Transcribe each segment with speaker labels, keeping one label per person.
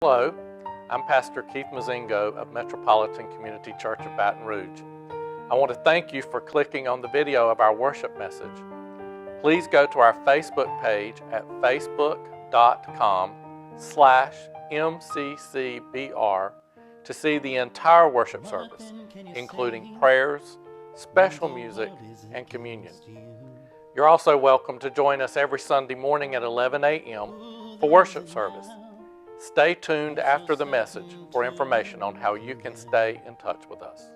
Speaker 1: Hello, I'm Pastor Keith Mozingo of Metropolitan Community Church of Baton Rouge. I want to thank you for clicking on the video of our worship message. Please go to our Facebook page at facebook.com/MCCBR to see the entire worship service, including prayers, special music, and communion. You're also welcome to join us every Sunday morning at 11 a.m. for worship service. Stay tuned after the message for information on how you can stay in touch with us.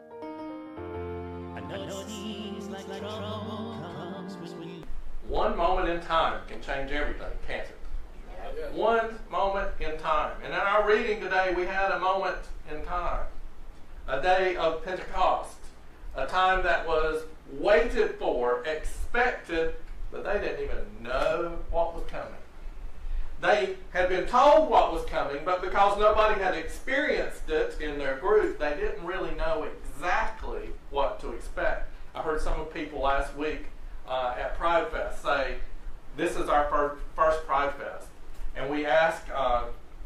Speaker 1: One moment in time can change everything, can't it? One moment in time. And in our reading today, we had a moment in time. A day of Pentecost. A time that was waited for, expected, but they didn't even know what was coming. They had been told what was coming, but because nobody had experienced it in their group, they didn't really know exactly what to expect. I heard some of the people last week at Pride Fest say, this is our first Pride Fest. And we asked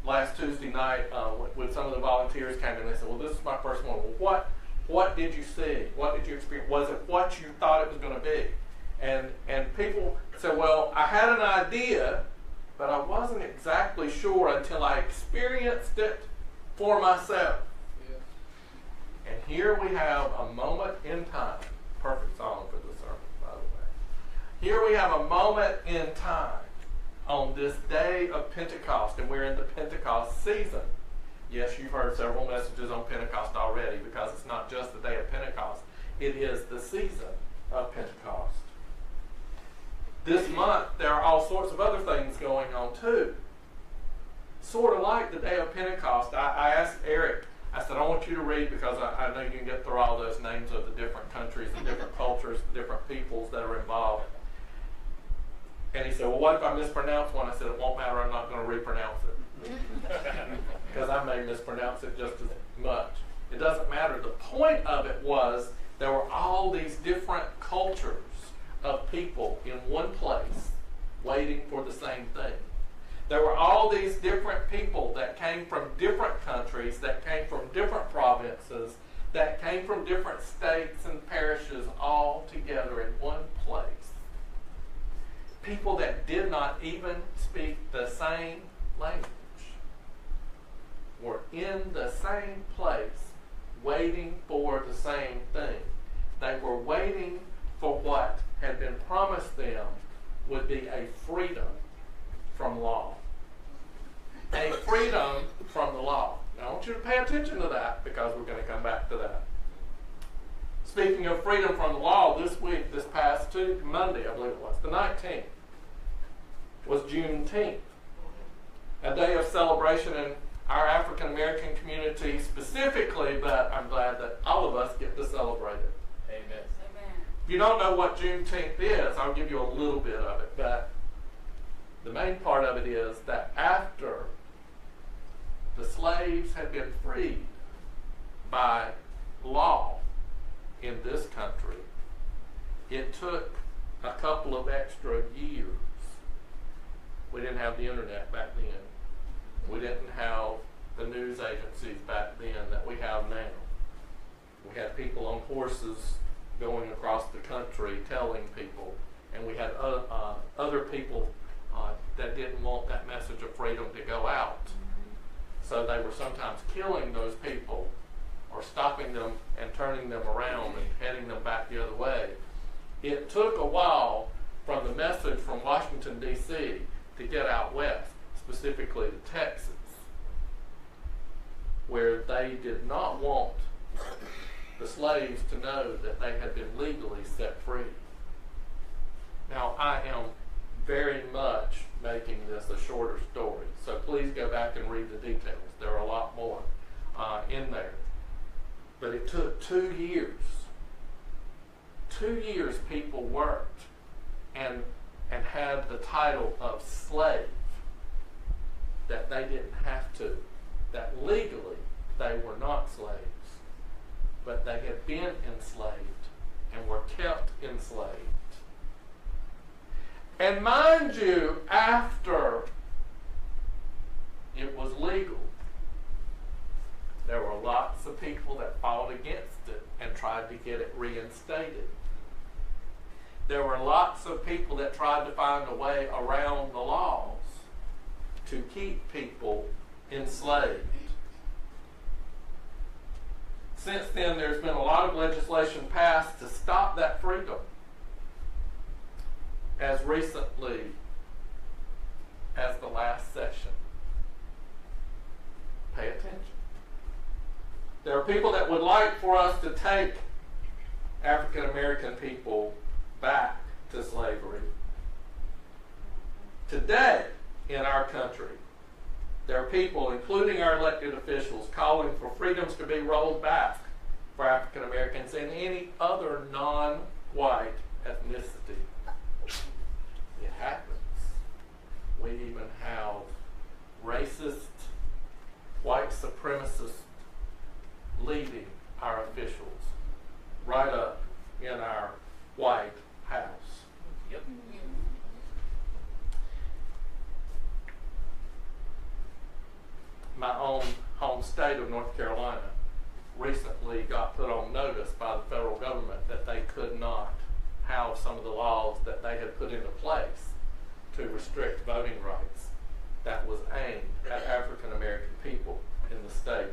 Speaker 1: last Tuesday night when some of the volunteers came in, they said, well, this is my first one. Well, what did you see? What did you experience? Was it what you thought it was going to be? And people said, well, I had an idea, but I wasn't exactly sure until I experienced it for myself. Yeah. And here we have a moment in time. Perfect song for the sermon, by the way. Here we have a moment in time on this day of Pentecost, and we're in the Pentecost season. Yes, you've heard several messages on Pentecost already, because it's not just the day of Pentecost. It is the season of Pentecost. This month, there are all sorts of other things going on too. Sort of like the day of Pentecost. I asked Eric, I said, I want you to read, because I know you can get through all those names of the different countries, the different cultures, the different peoples that are involved. And he said, well, what if I mispronounce one? I said, it won't matter, I'm not going to repronounce it. Because I may mispronounce it just as much. It doesn't matter. The point of it was there were all these different cultures of people in one place waiting for the same thing. There were all these different people that came from different countries, that came from different provinces, that came from different states and parishes all together in one place. People that did not even speak the same language were in the same place waiting for the same thing. They were waiting for what had been promised them would be a freedom from law. A freedom from the law. Now I want you to pay attention to that, because we're going to come back to that. Speaking of freedom from the law, this week, this past Monday, I believe it was, the 19th, was Juneteenth. A day of celebration in our African American community specifically, but I'm glad that all of us get to celebrate it. Amen. If you don't know what Juneteenth is, I'll give you a little bit of it, but the main part of it is that after the slaves had been freed by law in this country, it took a couple of extra years. We didn't have the internet back then. We didn't have the news agencies back then that we have now. We had people on horses going across the country telling people, and we had other people that didn't want that message of freedom to go out. So they were sometimes killing those people, or stopping them and turning them around and heading them back the other way. It took a while from the message from Washington, D.C. to get out west, specifically to Texas, where they did not want the slaves to know that they had been legally set free. Now, I am very much making this a shorter story, so please go back and read the details. There are a lot more in there. But it took 2 years. 2 years people worked and had the title of slave, that they didn't have to, that legally they were not slaves, but they had been enslaved and were kept enslaved. And mind you, after it was legal and tried to get it reinstated. There were lots of people that tried to find a way around the laws to keep people enslaved. Since then, there's been a lot of legislation passed to stop that freedom. As recently as the last session. Pay attention. There are people that would like for us to take African American people back to slavery. Today, in our country, there are people, including our elected officials, calling for freedoms to be rolled back for African Americans and any other non-white ethnicity. It happens. We even have racist, white supremacists leading our officials right up in our White House. Yep. My own home state of North Carolina recently got put on notice by the federal government that they could not have some of the laws that they had put into place to restrict voting rights that was aimed at African American people in the state.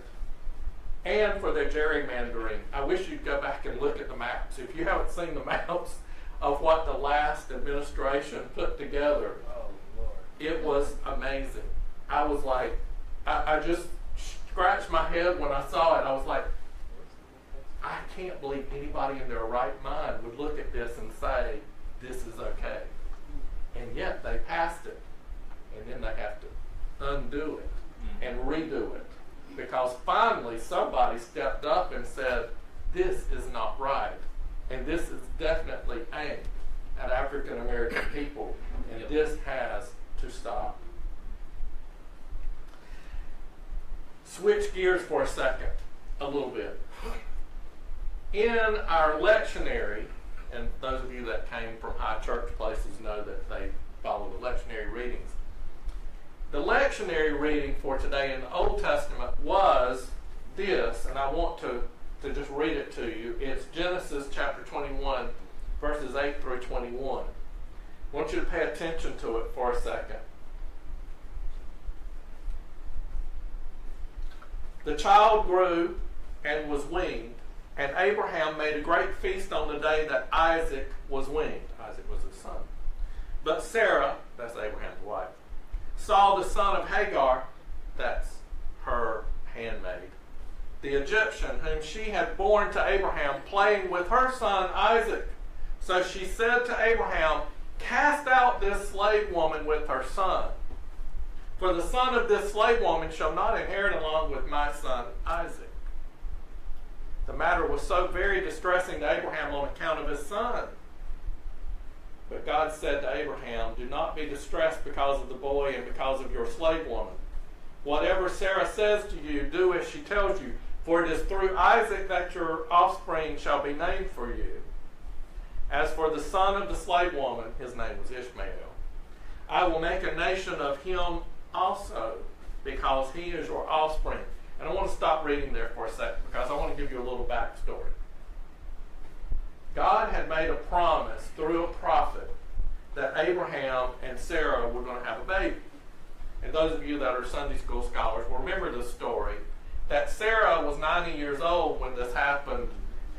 Speaker 1: And for their gerrymandering, I wish you'd go back and look at the maps. If you haven't seen the maps of what the last administration put together, it was amazing. I was like, I just scratched my head when I saw it. I was like, I can't believe anybody in their right mind would look at this and say, this is okay. And yet they passed it. And then they have to undo it and redo it. Because finally somebody stepped up and said, this is not right. And this is definitely aimed at African American people. And this has to stop. Switch gears for a second, a little bit. In our lectionary, and those of you that came from high church places know that they follow the lectionary readings. The lectionary reading for today in the Old Testament was this, and I want to just read it to you. It's Genesis chapter 21, verses 8 through 21. I want you to pay attention to it for a second. The child grew and was weaned, and Abraham made a great feast on the day that Isaac was weaned. Isaac was his son. But Sarah, that's Abraham's wife, saw the son of Hagar, that's her handmaid, the Egyptian, whom she had borne to Abraham, playing with her son Isaac. So she said to Abraham, cast out this slave woman with her son. For the son of this slave woman shall not inherit along with my son Isaac. The matter was so very distressing to Abraham on account of his son. But God said to Abraham, do not be distressed because of the boy and because of your slave woman. Whatever Sarah says to you, do as she tells you. For it is through Isaac that your offspring shall be named for you. As for the son of the slave woman, his name was Ishmael. I will make a nation of him also, because he is your offspring. And I want to stop reading there for a second, because I want to give you a little backstory. God had made a promise through a prophet that Abraham and Sarah were going to have a baby. And those of you that are Sunday school scholars will remember the story that Sarah was 90 years old when this happened,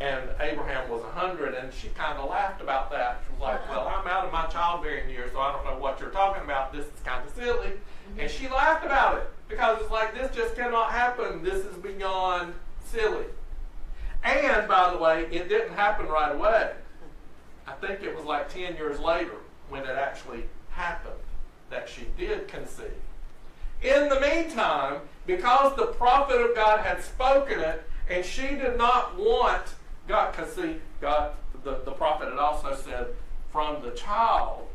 Speaker 1: and Abraham was 100, and she kind of laughed about that. She was like, well, I'm out of my childbearing years, so I don't know what you're talking about. This is kind of silly. And she laughed about it, because it's like, this just cannot happen. This is beyond silly. And, by the way, it didn't happen right away. I think it was like 10 years later when it actually happened that she did conceive. In the meantime, because the prophet of God had spoken it, and she did not want God, because see, God, the prophet had also said, from the child,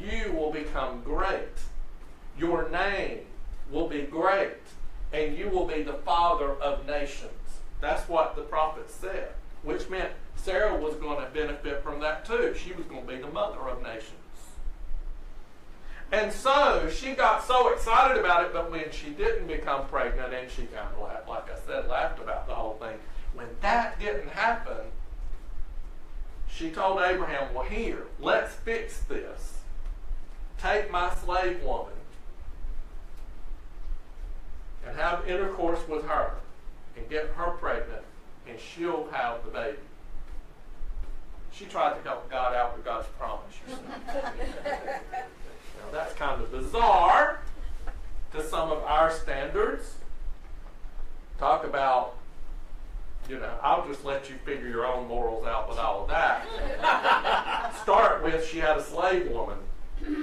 Speaker 1: you will become great. Your name will be great, and you will be the father of nations. That's what the prophet said, which meant Sarah was going to benefit from that too. She was going to be the mother of nations. And so she got so excited about it, but when she didn't become pregnant, and she kind of laughed, like I said, laughed about the whole thing, When that didn't happen, she told Abraham, well, here, let's fix this. Take my slave woman and have intercourse with her and get her pregnant, and she'll have the baby. She tried to help God out with God's promise. Now that's kind of bizarre to some of our standards. Talk about, I'll just let you figure your own morals out with all of that. Start with, she had a slave woman.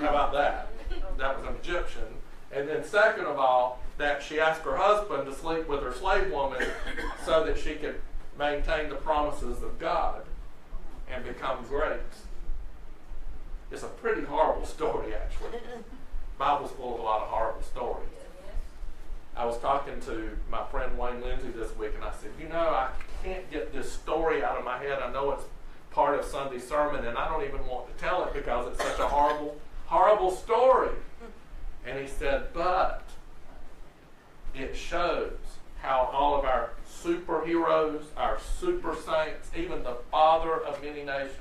Speaker 1: How about that? That was an Egyptian. And then second of all, that she asked her husband to sleep with her slave woman so that she could maintain the promises of God and become great. It's a pretty horrible story, actually. The Bible's full of a lot of horrible stories. I was talking to my friend Wayne Lindsay this week, and I said, I can't get this story out of my head. I know it's part of Sunday's sermon, and I don't even want to tell it because it's such a horrible, horrible story. And he said, but it shows how all of our superheroes, our super saints, even the father of many nations,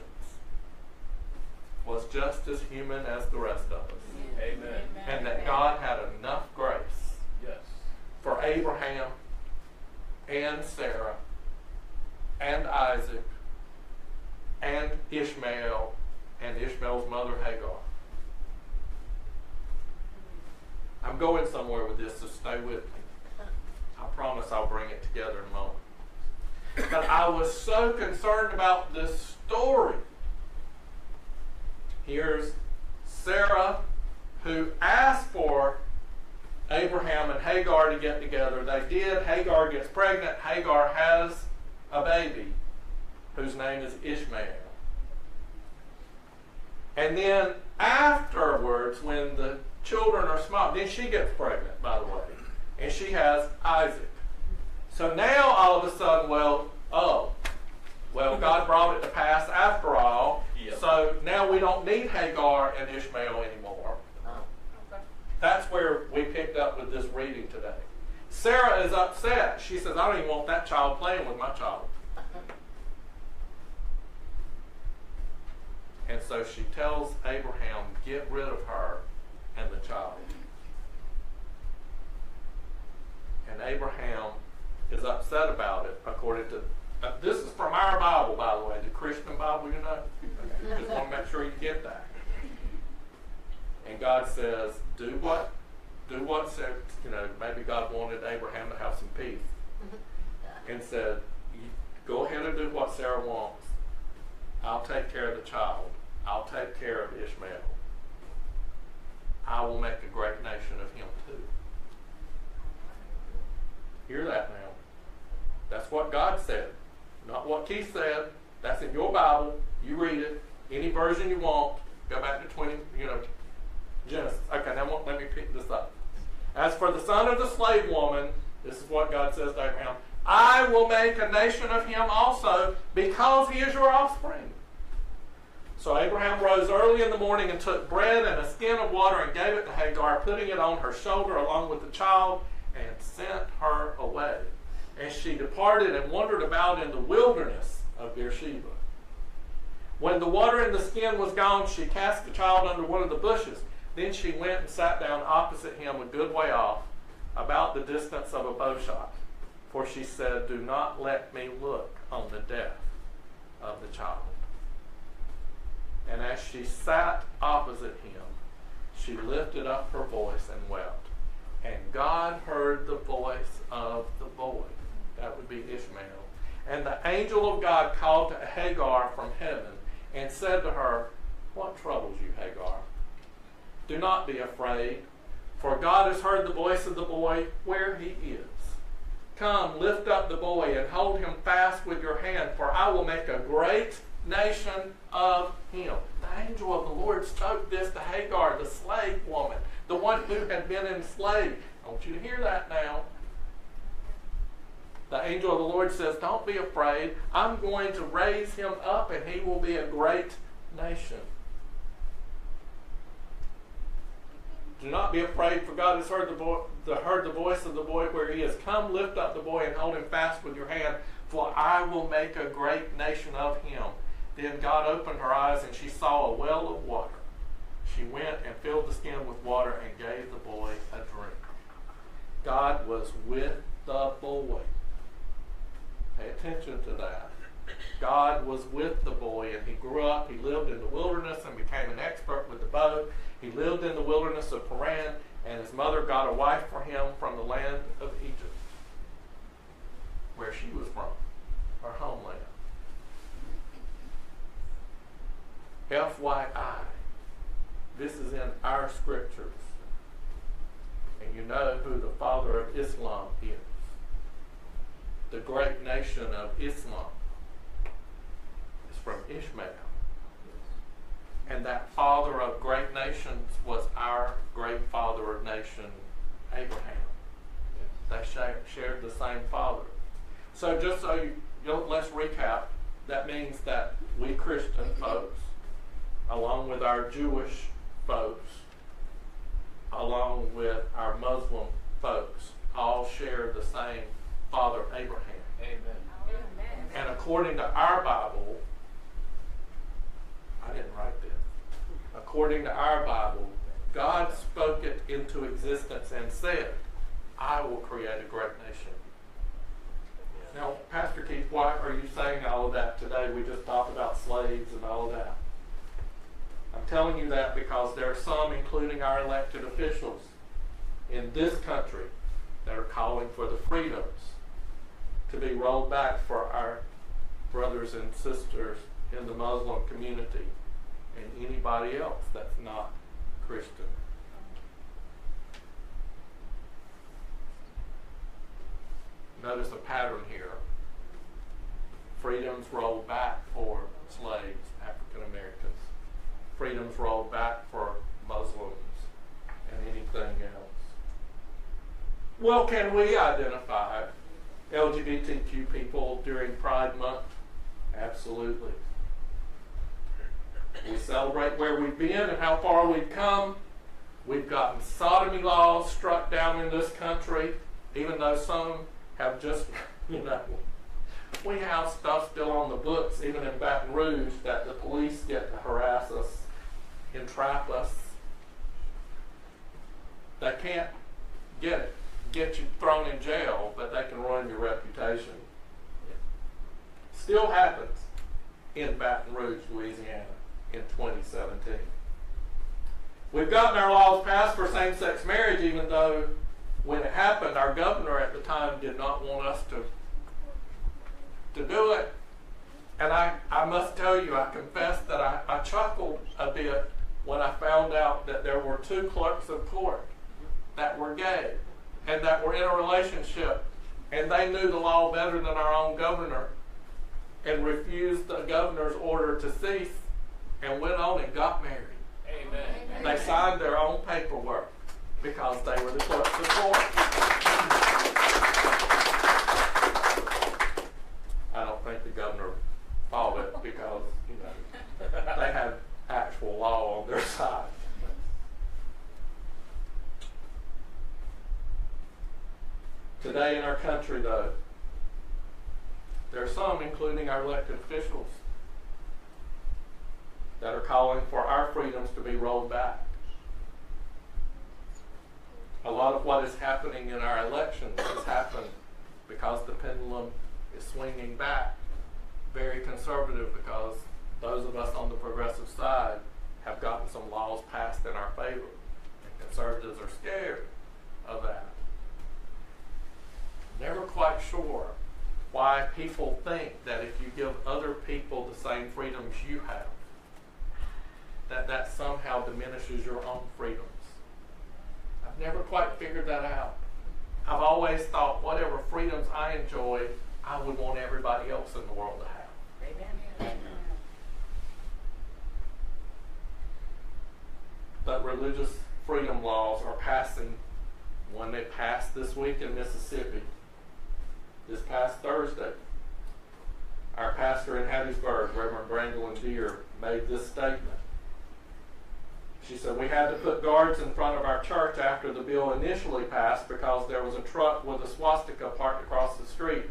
Speaker 1: was just as human as the rest of us.
Speaker 2: Amen.
Speaker 1: And that God had enough grace for Abraham and Sarah and Isaac and Ishmael and Ishmael's mother Hagar. I'm going somewhere with this, so stay with me. I promise I'll bring it together in a moment. But I was so concerned about this story. Here's Sarah, who asked for Abraham and Hagar to get together. They did. Hagar gets pregnant. Hagar has a baby whose name is Ishmael. And then afterwards, when the children are small, then she gets pregnant, by the way, and she has Isaac. So now all of a sudden, God brought it to pass after all. Yep. So now we don't need Hagar and Ishmael anymore. That's where we picked up with this reading today. Sarah is upset. She says, I don't even want that child playing with my child. And so she tells Abraham, get rid of her and the child. And Abraham is upset about it, according to, this is from our Bible, by the way, the Christian Bible, Okay. Just want to make sure you get that. And God says, do what said, maybe God wanted Abraham to have some peace. And said, go ahead and do what Sarah wants. I'll take care of the child. I'll take care of Ishmael. I will make a great nation of him too. Hear that now. That's what God said. Not what Keith said. That's in your Bible. You read it. Any version you want. Go back to Genesis. Okay, now let me pick this up. As for the son of the slave woman, this is what God says to Abraham, I will make a nation of him also, because he is your offspring. So Abraham rose early in the morning and took bread and a skin of water and gave it to Hagar, putting it on her shoulder along with the child, and sent her away. And she departed and wandered about in the wilderness of Beersheba. When the water in the skin was gone, she cast the child under one of the bushes. Then she went and sat down opposite him a good way off, about the distance of a bowshot. For she said, do not let me look on the death of the child. And as she sat opposite him, she lifted up her voice and wept. And God heard the voice of the boy. That would be Ishmael. And the angel of God called to Hagar from heaven and said to her, what troubles you, Hagar? Do not be afraid, for God has heard the voice of the boy where he is. Come, lift up the boy and hold him fast with your hand, for I will make a great nation of him. The angel of the Lord spoke this to Hagar, the slave woman, the one who had been enslaved. I want you to hear that now. The angel of the Lord says, don't be afraid. I'm going to raise him up and he will be a great nation. Do not be afraid, for God has heard the voice of the boy where he is. Come, lift up the boy and hold him fast with your hand, for I will make a great nation of him. Then God opened her eyes, and she saw a well of water. She went and filled the skin with water and gave the boy a drink. God was with the boy. Pay attention to that. God was with the boy, and he grew up. He lived in the wilderness and became an expert with the bow. He lived in the wilderness of Paran, and his mother got a wife for him from the land of Egypt, where she was from, her homeland. FYI, this is in our scriptures. And you know who the father of Islam is. The great nation of Islam is from Ishmael. And that father of great nations was our great father of nation, Abraham. They shared the same father. So just so let's recap. That means that we Christian folks, along with our Jewish folks, along with our Muslim folks, all share the same father, Abraham.
Speaker 2: Amen.
Speaker 1: And according to our Bible, I didn't write this. According to our Bible, God spoke it into existence and said, I will create a great nation. Now, Pastor Keith, why are you saying all of that today? We just talked about slaves and all of that. I'm telling you that because there are some, including our elected officials in this country, that are calling for the freedoms to be rolled back for our brothers and sisters in the Muslim community and anybody else that's not Christian. Notice a pattern here. Freedoms rolled back for slaves, African Americans. Freedoms rolled back for Muslims and anything else. Well, can we identify LGBTQ people during Pride Month? Absolutely. We celebrate where we've been and how far we've come. We've gotten sodomy laws struck down in this country, even though some have just, we have stuff still on the books, even in Baton Rouge, that the police get to harass us, entrap us. They can't get you thrown in jail, but they can ruin your reputation. Still happens in Baton Rouge, Louisiana in 2017. We've gotten our laws passed for same-sex marriage, even though when it happened, our governor at the time did not want us to do it. And I must tell you, I confess that I chuckled a bit when I found out that there were 2 clerks of court that were gay and that were in a relationship, and they knew the law better than our own governor and refused the governor's order to cease and went on and got married.
Speaker 2: Amen.
Speaker 1: They signed their own paperwork because they were the clerks of court. I don't think the governor followed it because, they have actual law on their side. Today in our country, though, there are some, including our elected officials, that are calling for our freedoms to be rolled back. A lot of what is happening in our elections has happened because the pendulum is swinging back. Very conservative, because those of us on the progressive side have gotten some laws passed in our favor. And conservatives are scared of that. Never quite sure why people think that if you give other people the same freedoms you have, that somehow diminishes your own freedoms. I've never quite figured that out. I've always thought whatever freedoms I enjoy, I would want everybody else in the world to have.
Speaker 2: Amen.
Speaker 1: But religious freedom laws are passing. One they passed this week in Mississippi. This past Thursday, our pastor in Hattiesburg, Reverend Brandon Deere, made this statement. She said, we had to put guards in front of our church after the bill initially passed because there was a truck with a swastika parked across the street.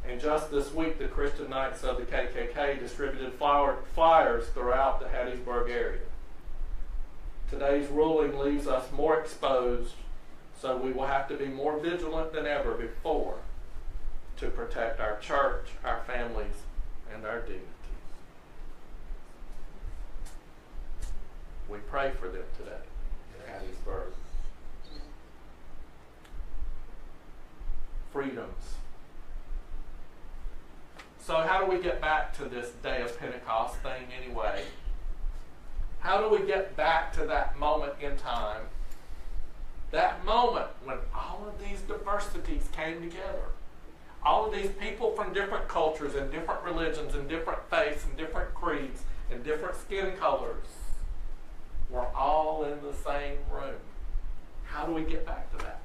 Speaker 1: And just this week, the Christian Knights of the KKK distributed flyers throughout the Hattiesburg area. Today's ruling leaves us more exposed, so we will have to be more vigilant than ever before to protect our church, our families, and our dignities. We pray for them today in Hattiesburg. Freedoms. So how do we get back to this day of Pentecost thing anyway? How do we get back to that moment in time? That moment when all of these diversities came together. All of these people from different cultures and different religions and different faiths and different creeds and different skin colors were all in the same room. How do we get back to that?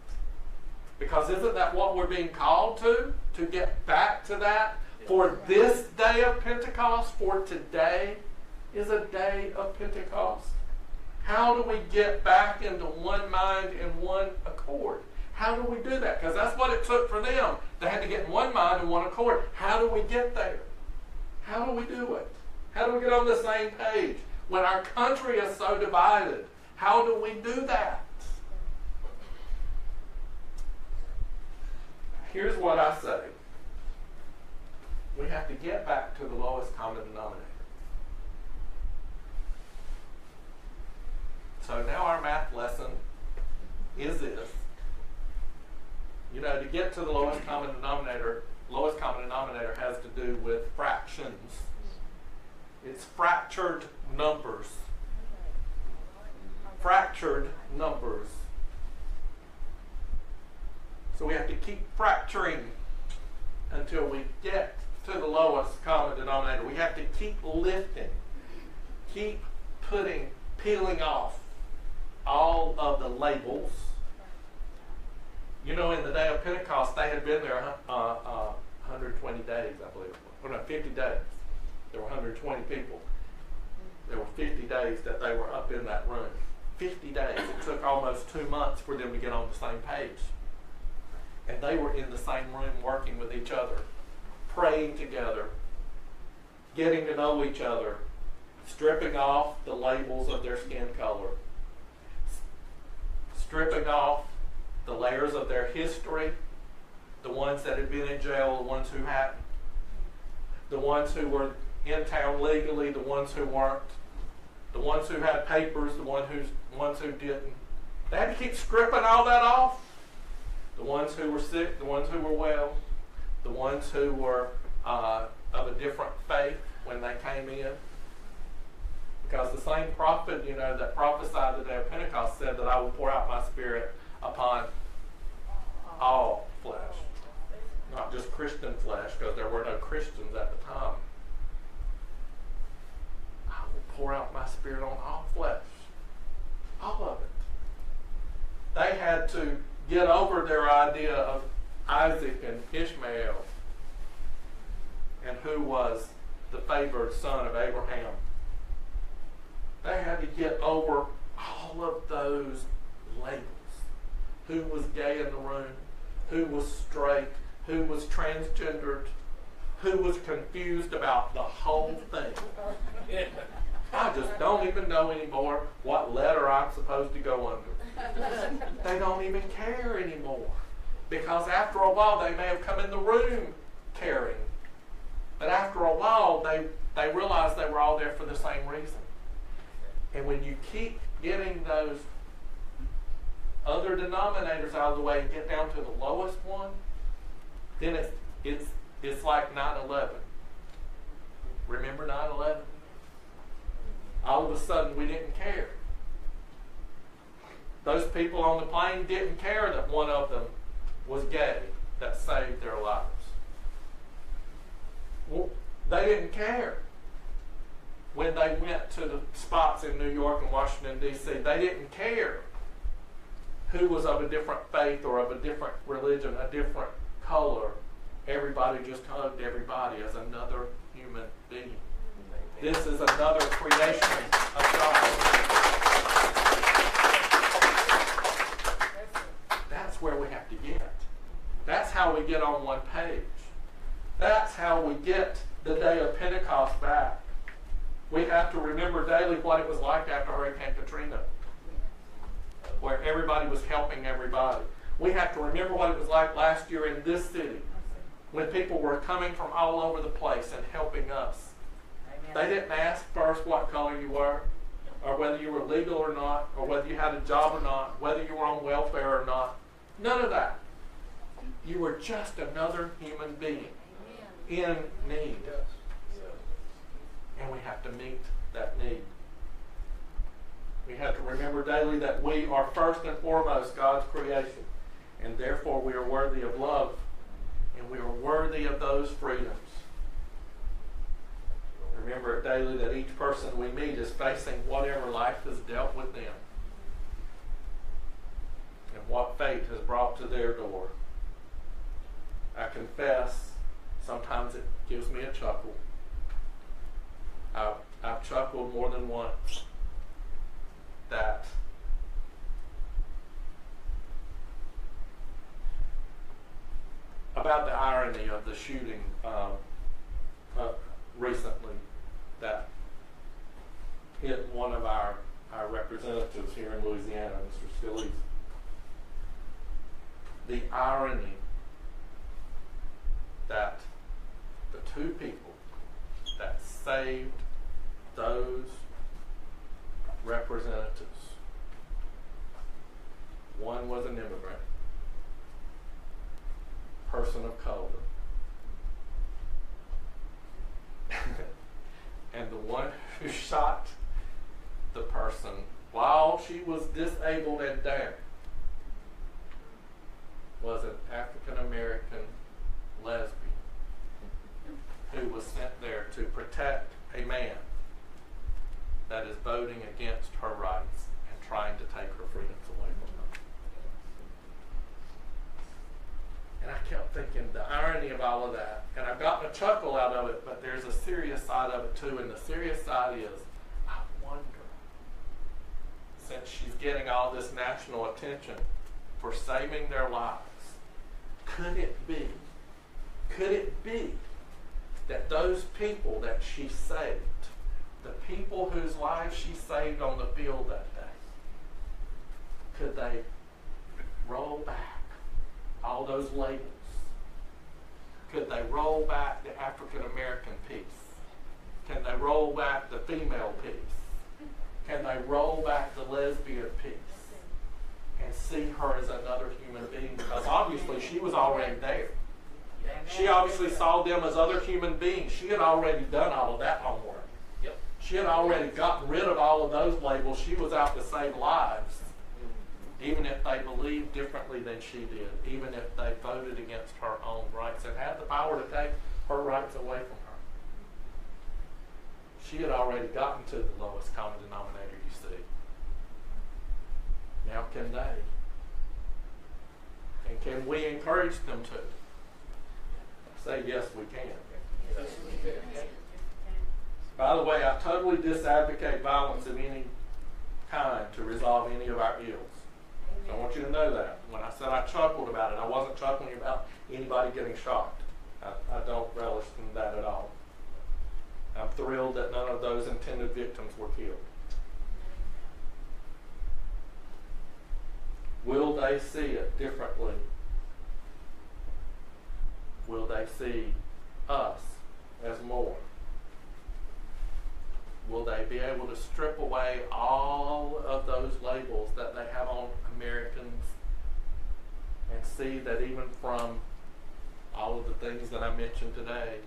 Speaker 1: Because isn't that what we're being called to? To get back to that? For this day of Pentecost, for today is a day of Pentecost. How do we get back into one mind and one accord? How do we do that? Because that's what it took for them. They had to get in one mind and one accord. How do we get there? How do we do it? How do we get on the same page? When our country is so divided, how do we do that? Here's what I say. We have to get back to the lowest common denominator. So now our math lesson is this. You know, to get to the lowest common denominator has to do with fractions. It's fractured numbers. Fractured numbers. So we have to keep fracturing until we get to the lowest common denominator. We have to keep lifting, keep peeling off all of the labels. You know, in the day of Pentecost, they had been there 120 days, I believe. Well, no, 50 days. There were 120 people. There were 50 days that they were up in that room. 50 days. It took almost 2 months for them to get on the same page. And they were in the same room working with each other, praying together, getting to know each other, stripping off the labels of their skin color, stripping off the layers of their history, the ones that had been in jail, the ones who hadn't, the ones who were in town legally, the ones who weren't, the ones who had papers, the ones who didn't. They had to keep stripping all that off. The ones who were sick, the ones who were well, the ones who were of a different faith when they came in. Because the same prophet, you know, that prophesied the day of Pentecost said that I will pour out my spirit upon all flesh. Not just Christian flesh, because there were no Christians at the time. I will pour out my spirit on all flesh. All of it. They had to get over their idea of Isaac and Ishmael and who was the favored son of Abraham. They had to get over all of those labels. Who was gay in the room, who was straight, who was transgendered, who was confused about the whole thing. I just don't even know anymore what letter I'm supposed to go under. They don't even care anymore. Because after a while, they may have come in the room caring. But after a while, they realized they were all there for the same reason. And when you keep getting those other denominators out of the way and get down to the lowest one, then it's like 9/11. Remember 9/11? All of a sudden, we didn't care. Those people on the plane didn't care that one of them was gay that saved their lives. Well, they didn't care. When they went to the spots in New York and Washington, D.C., they didn't care who was of a different faith or of a different religion, a different color. Everybody just hugged everybody as another human being. This is another creation of God. That's where we have to get. That's how we get on one page. That's how we get the day of Pentecost back. We have to remember daily what it was like after Hurricane Katrina, where everybody was helping everybody. We have to remember what it was like last year in this city, when people were coming from all over the place and helping us. They didn't ask first what color you were, or whether you were legal or not, or whether you had a job or not, whether you were on welfare or not. None of that. You were just another human being in need. And we have to meet that need. We have to remember daily that we are first and foremost God's creation, and therefore we are worthy of love, and we are worthy of those freedoms. Remember daily that each person we meet is facing whatever life has dealt with them, and what fate has brought to their door. I confess, sometimes it gives me a chuckle. I've chuckled more than once that about the irony of the shooting recently that hit one of our representatives here in Louisiana, Mr. Scalise. The irony that the two people that saved those representatives, one was an immigrant, person of color, and the one who shot the person while she was disabled and down was an African American lesbian who was sent there to protect a man that is voting against her rights and trying to take her freedoms away from her. And I kept thinking the irony of all of that, and I've gotten a chuckle out of it, but there's a serious side of it too, and the serious side is, I wonder, since she's getting all this national attention for saving their lives, could it be that those people that she saved, the people whose lives she saved on the field that day, could they roll back all those labels? Could they roll back the African American piece? Can they roll back the female piece? Can they roll back the lesbian piece and see her as another human being? Because obviously she was already there. She obviously saw them as other human beings. She had already done all of that homework. She had already gotten rid of all of those labels. She was out to save lives, even if they believed differently than she did, even if they voted against her own rights and had the power to take her rights away from her. She had already gotten to the lowest common denominator, you see. Now can they? And can we encourage them to? Say yes, we can.
Speaker 2: Yes, we can.
Speaker 1: By the way, I totally disadvocate violence of any kind to resolve any of our ills. So I want you to know that. When I said I chuckled about it, I wasn't chuckling about anybody getting shot. I don't relish in that at all. I'm thrilled that none of those intended victims were killed. Will they see it differently? Will they see us as more? Will they be able to strip away all of those labels that they have on Americans and see that even from all of the things that I mentioned today,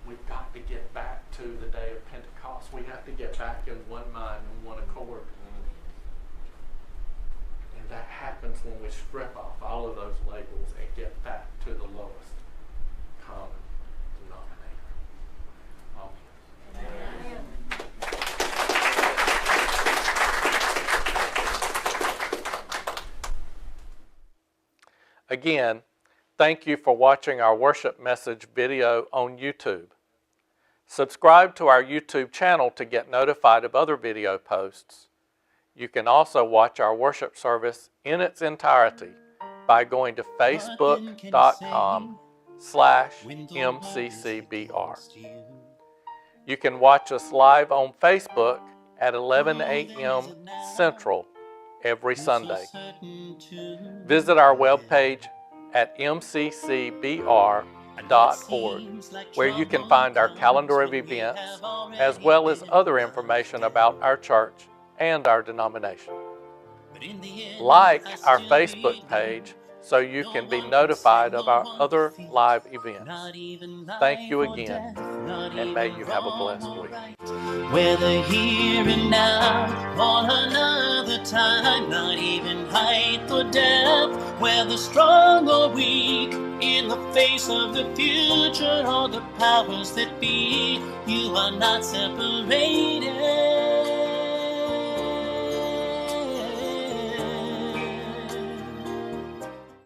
Speaker 1: we've got to get back to the day of Pentecost. We have to get back in one mind and one accord. And that happens when we strip off all of those labels and get back to the lowest common denominator. Amen. Again, thank you for watching our worship message video on YouTube. Subscribe to our YouTube channel to get notified of other video posts. You can also watch our worship service in its entirety by going to facebook.com/MCCBR. MCCBR. You can watch us live on Facebook at 11 a.m. Central every Sunday. Visit our webpage at mccbr.org, where you can find our calendar of events, as well as other information about our church and our denomination. Like our Facebook page so you can be notified of our other live events. Thank you again, and may you have a blessed week.
Speaker 3: Whether here and now or another time, not even height or depth, whether strong or weak, in the face of the future or the powers that be, you are not separated.